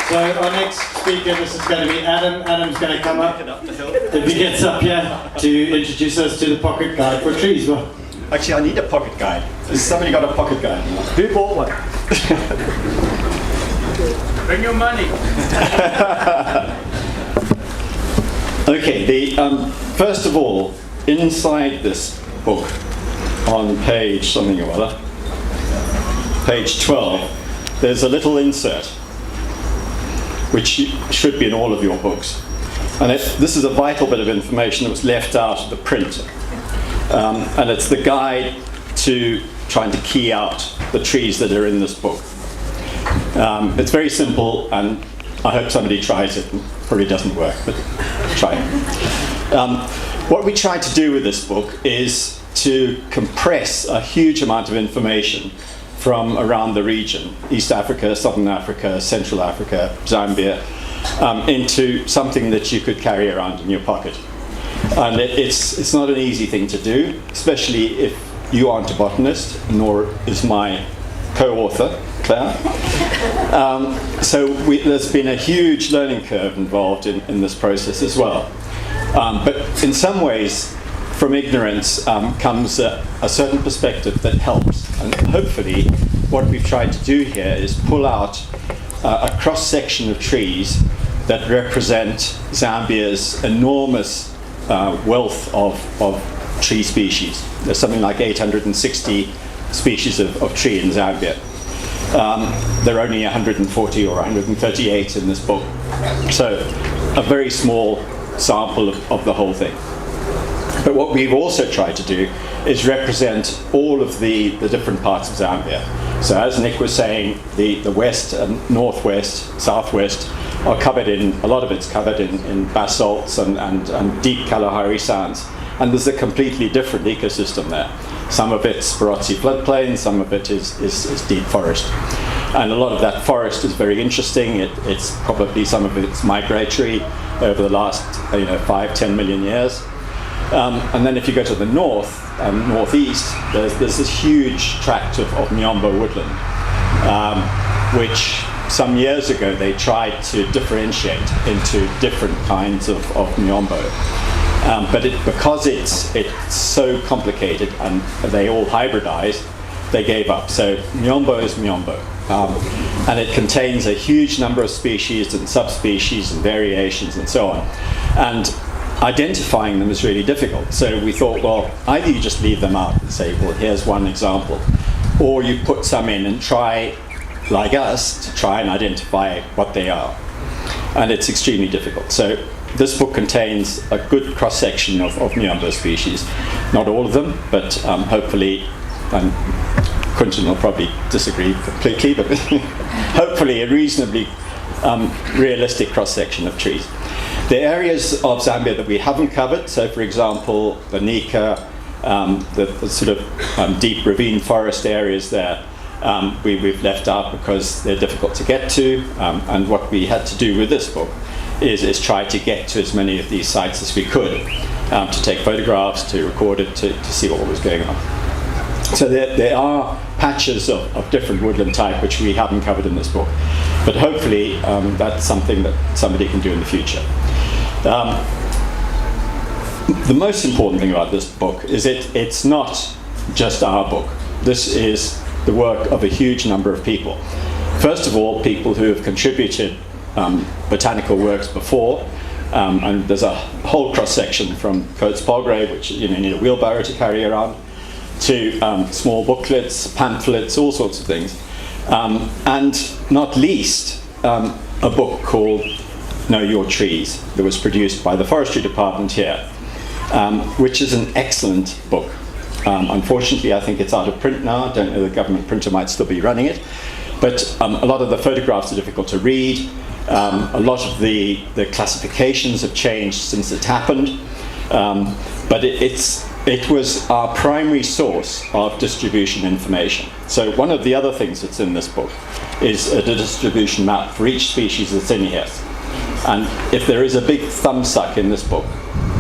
So our next speaker, this is going to be Adam. Adam's going to come up, if he gets up here, to introduce us to the pocket guide for trees. Well, actually, I need a pocket guide. Has somebody got a pocket guide? Who bought one? Bring your money. Okay, first of all, inside this book, on page something or other, page 12, there's a little insert, which should be in all of your books. And this is a vital bit of information that was left out of the print. And it's the guide to trying to key out the trees that are in this book. It's very simple, and I hope somebody tries it. It probably doesn't work, but try it. What we try to do with this book is to compress a huge amount of information from around the region, East Africa, Southern Africa, Central Africa, Zambia, into something that you could carry around in your pocket. And it's not an easy thing to do, especially if you aren't a botanist, nor is my co-author, Claire. So there's been a huge learning curve involved in this process as well. But in some ways, from ignorance comes a certain perspective that helps. And hopefully, what we've tried to do here is pull out a cross-section of trees that represent Zambia's enormous wealth of tree species. There's something like 860 species of tree in Zambia. There are only 140 or 138 in this book. So a very small sample of the whole thing. But what we've also tried to do is represent all of the different parts of Zambia. So as Nick was saying, the west and northwest, southwest are covered in, a lot of it's covered in basalts and deep Kalahari sands. And there's a completely different ecosystem there. Some of it's Barotse floodplain, some of it is deep forest. And a lot of that forest is very interesting. It's probably some of it's migratory over the last 5-10 million years. And then if you go to the north and northeast, there's this huge tract of Miombo woodland, which some years ago they tried to differentiate into different kinds of Miombo. But because it's so complicated and they all hybridize, they gave up. So Miombo is Miombo. And it contains a huge number of species and subspecies and variations and so on. And identifying them is really difficult. So we thought, well, either you just leave them out and say, well, here's one example, or you put some in and try, like us, to try and identify what they are. And it's extremely difficult. So this book contains a good cross-section of Miombo species. Not all of them, but hopefully, and Quentin will probably disagree completely, but hopefully a reasonably realistic cross-section of trees. The areas of Zambia that we haven't covered, so for example, the Nika, the sort of deep ravine forest areas there, we've left out because they're difficult to get to, and what we had to do with this book is try to get to as many of these sites as we could, to take photographs, to record it, to see what was going on. So there are patches of different woodland type which we haven't covered in this book, but hopefully that's something that somebody can do in the future. The most important thing about this book is it's not just our book. This is the work of a huge number of people. First of all, people who have contributed botanical works before, and there's a whole cross-section from Coates Palgrave, which you need a wheelbarrow to carry around, to small booklets, pamphlets, all sorts of things. And not least, a book called Know Your Trees that was produced by the Forestry Department here, which is an excellent book. Unfortunately, I think it's out of print now. I don't know, the government printer might still be running it. But a lot of the photographs are difficult to read. A lot of the classifications have changed since it happened. But it was our primary source of distribution information. So one of the other things that's in this book is a distribution map for each species that's in here. And if there is a big thumbsuck in this book,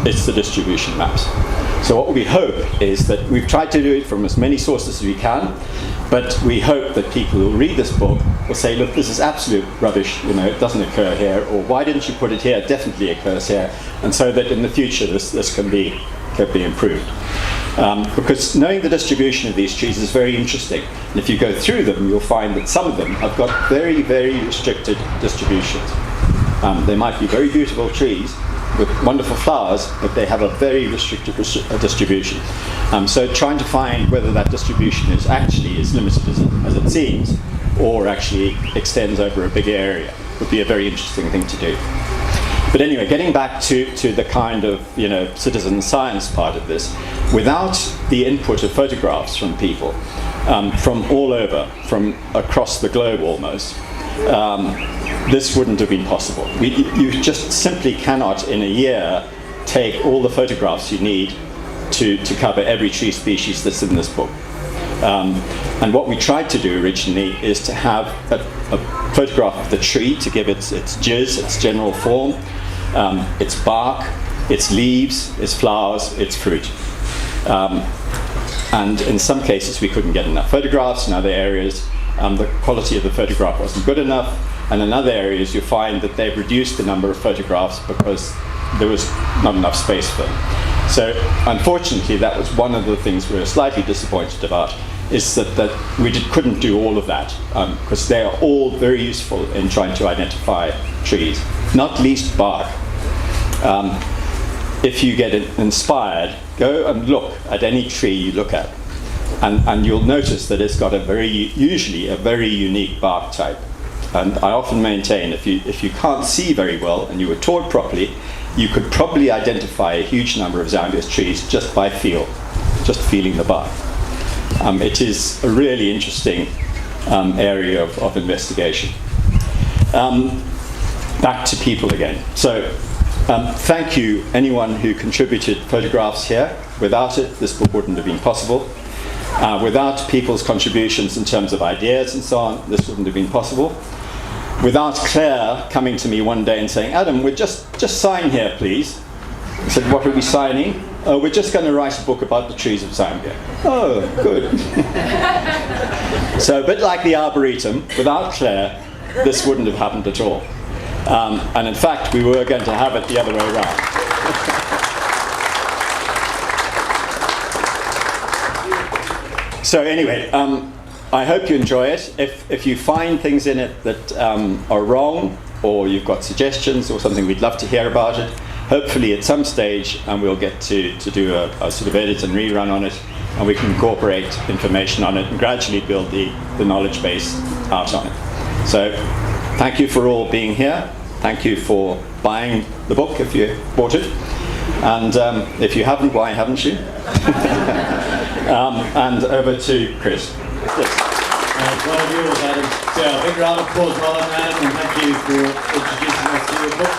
it's the distribution maps. So what we hope is that we've tried to do it from as many sources as we can, but we hope that people who read this book will say, look, this is absolute rubbish, it doesn't occur here, or why didn't you put it here? It definitely occurs here. And so that in the future this can be improved. Because knowing the distribution of these trees is very interesting. And if you go through them, you'll find that some of them have got very, very restricted distributions. They might be very beautiful trees with wonderful flowers, but they have a very restricted distribution. So trying to find whether that distribution is actually as limited as it seems, or actually extends over a big area, would be a very interesting thing to do. But anyway, getting back to the kind of citizen science part of this, without the input of photographs from people from all over, from across the globe almost, this wouldn't have been possible. You just simply cannot in a year take all the photographs you need to cover every tree species that's in this book. And what we tried to do originally is to have a photograph of the tree to give its jizz, its general form, its bark, its leaves, its flowers, its fruit. And in some cases we couldn't get enough photographs. In other areas the quality of the photograph wasn't good enough. And in other areas you find that they've reduced the number of photographs because there was not enough space for them. So unfortunately that was one of the things we were slightly disappointed about, is that we couldn't do all of that, because they are all very useful in trying to identify trees, not least bark. If you get inspired, go and look at any tree you look at, and you'll notice that it's got usually a very unique bark type. And I often maintain if you can't see very well and you were taught properly, you could probably identify a huge number of Zambia's trees just by feel, just feeling the bark. It is a really interesting area of investigation. Back to people again. So thank you anyone who contributed photographs here. Without it, this book wouldn't have been possible. Without people's contributions in terms of ideas and so on, this wouldn't have been possible. Without Claire coming to me one day and saying, Adam, we'll just sign here, please. I said, what are we signing? Oh, we're just going to write a book about the trees of Zambia. Oh, good. So a bit like the Arboretum, without Claire, this wouldn't have happened at all. And in fact, we were going to have it the other way around. So anyway, I hope you enjoy it. If you find things in it that are wrong, or you've got suggestions or something, we'd love to hear about it. Hopefully at some stage we'll get to do a sort of edit and rerun on it, and we can incorporate information on it and gradually build the knowledge base out on it. So thank you for all being here. Thank you for buying the book if you bought it. And if you haven't, why haven't you? And over to Chris. Yes. One of yours, Adam. So a big round of applause, well done, Adam, and thank you for introducing us to your book.